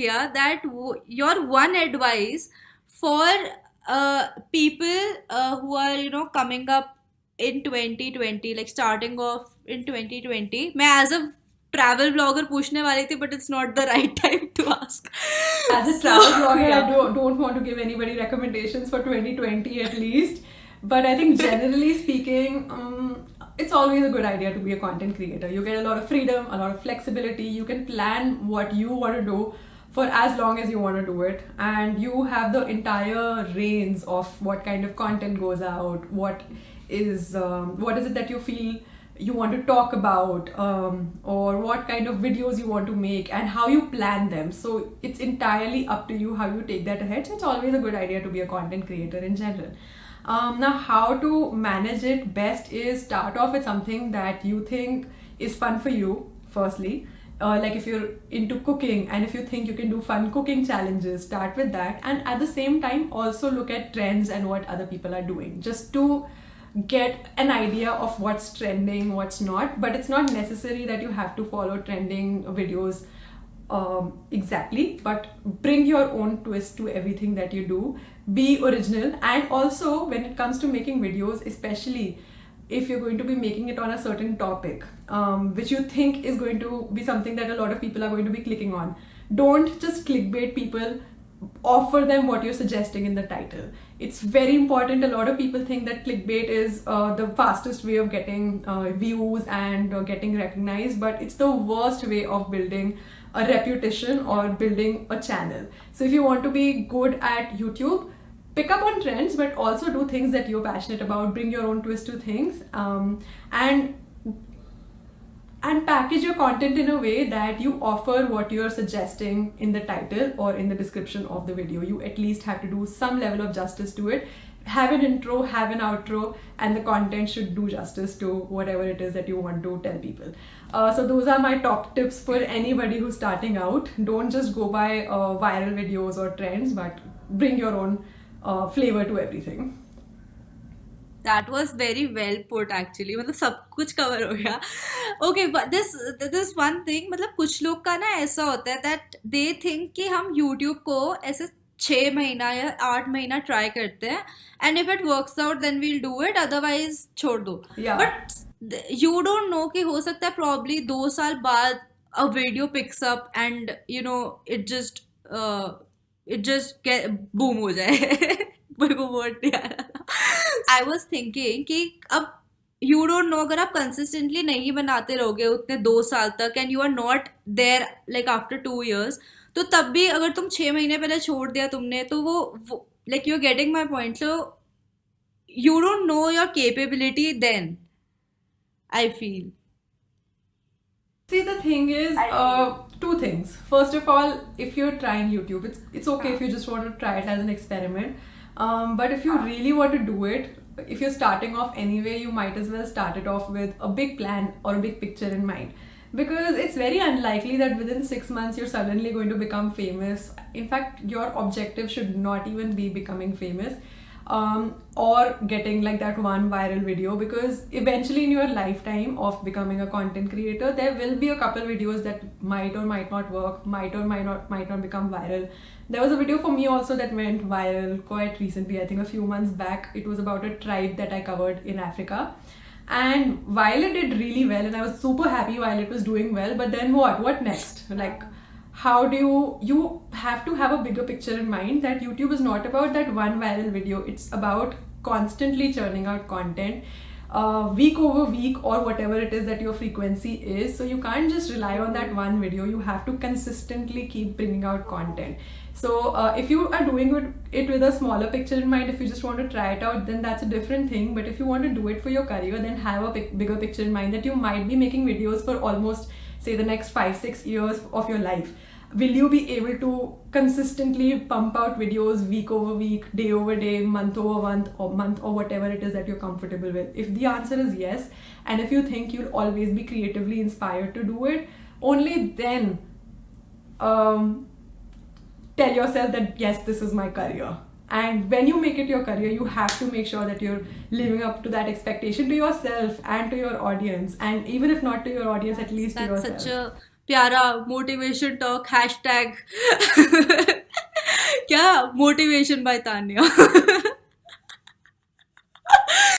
Yeah, that your one advice for people who are coming up in 2020, like starting off in 2020. मैं as a travel blogger पूछने वाली थी, but it's not the right time to ask. As a travel blogger, I don't want to give anybody recommendations for 2020 at least. But I think generally speaking, it's always a good idea to be a content creator. You get a lot of freedom, a lot of flexibility. You can plan what you want to do for as long as you want to do it, and you have the entire reins of what kind of content goes out, what is it that you feel you want to talk about, or what kind of videos you want to make and how you plan them. So it's entirely up to you how you take that ahead. So it's always a good idea to be a content creator in general. Now, how to manage it best is start off with something that you think is fun for you, firstly. Like if you're into cooking and if you think you can do fun cooking challenges, start with that. And at the same time, also look at trends and what other people are doing, just to get an idea of what's trending, what's not. But it's not necessary that you have to follow trending videos exactly, but bring your own twist to everything that you do. Be original. And also, when it comes to making videos, especially if you're going to be making it on a certain topic, which you think is going to be something that a lot of people are going to be clicking on, don't just clickbait people. Offer them what you're suggesting in the title. It's very important. A lot of people think that clickbait is the fastest way of getting views and getting recognized, but it's the worst way of building a reputation or building a channel. So if you want to be good at YouTube, pick up on trends, but also do things that you're passionate about. Bring your own twist to things, and package your content in a way that you offer what you're suggesting in the title or in the description of the video. You at least have to do some level of justice to it. Have an intro, have an outro, and the content should do justice to whatever it is that you want to tell people. So those are my top tips for anybody who's starting out. Don't just go by viral videos or trends, but bring your own flavor to everything. That was very well put actually. मतलब सब कुछ cover हो गया. Okay, but this one thing, मतलब कुछ लोग का ना ऐसा होता है that they think कि हम YouTube को ऐसे 6 महीना या 8 महीना ट्राई करते हैं and if it works out then we'll do it, otherwise छोड़ दो. Yeah. But you don't know कि हो सकता है probably 2 साल बाद a video picks up and it just get boom हो जाए. मेरे को वर्ड नहीं आ रहा. आई वॉज थिंकिंग कि अब यू डोंट नो, अगर आप कंसिस्टेंटली नहीं बनाते रहोगे उतने 2 साल तक and you are not there like after 2 years, तो तब भी अगर तुम 6 महीने पहले छोड़ दिया तुमने, तो वो like you are getting my point. So you don't know your capability then, I feel. See, the thing is, two things. First of all, if you're trying YouTube, it's okay if you just want to try it as an experiment. But if you really want to do it, if you're starting off anyway, you might as well start it off with a big plan or a big picture in mind. Because it's very unlikely that within 6 months you're suddenly going to become famous. In fact, your objective should not even be becoming famous. Or getting like that one viral video, because eventually in your lifetime of becoming a content creator, there will be a couple videos that might or might not work, might or might not become viral. There was a video for me also that went viral quite recently, I think a few months back. It was about a tribe that I covered in Africa. And while it did really well, and I was super happy while it was doing well, but then what next? Like, how do you have to have a bigger picture in mind, that YouTube is not about that one viral video. It's about constantly churning out content, week over week, or whatever it is that your frequency is. So you can't just rely on that one video. You have to consistently keep bringing out content. So if you are doing it with a smaller picture in mind, if you just want to try it out, then that's a different thing. But if you want to do it for your career, then have a bigger picture in mind, that you might be making videos for almost, say, the next 5-6 years of your life. Will you be able to consistently pump out videos week over week, day over day, month over month, or whatever it is that you're comfortable with? If the answer is yes, and if you think you'll always be creatively inspired to do it, only then tell yourself that yes, this is my career. And when you make it your career, you have to make sure that you're living up to that expectation to yourself and to your audience. And even if not to your audience, at least to yourself. That's such a प्यारा motivation talk hashtag क्या motivation bye Tanya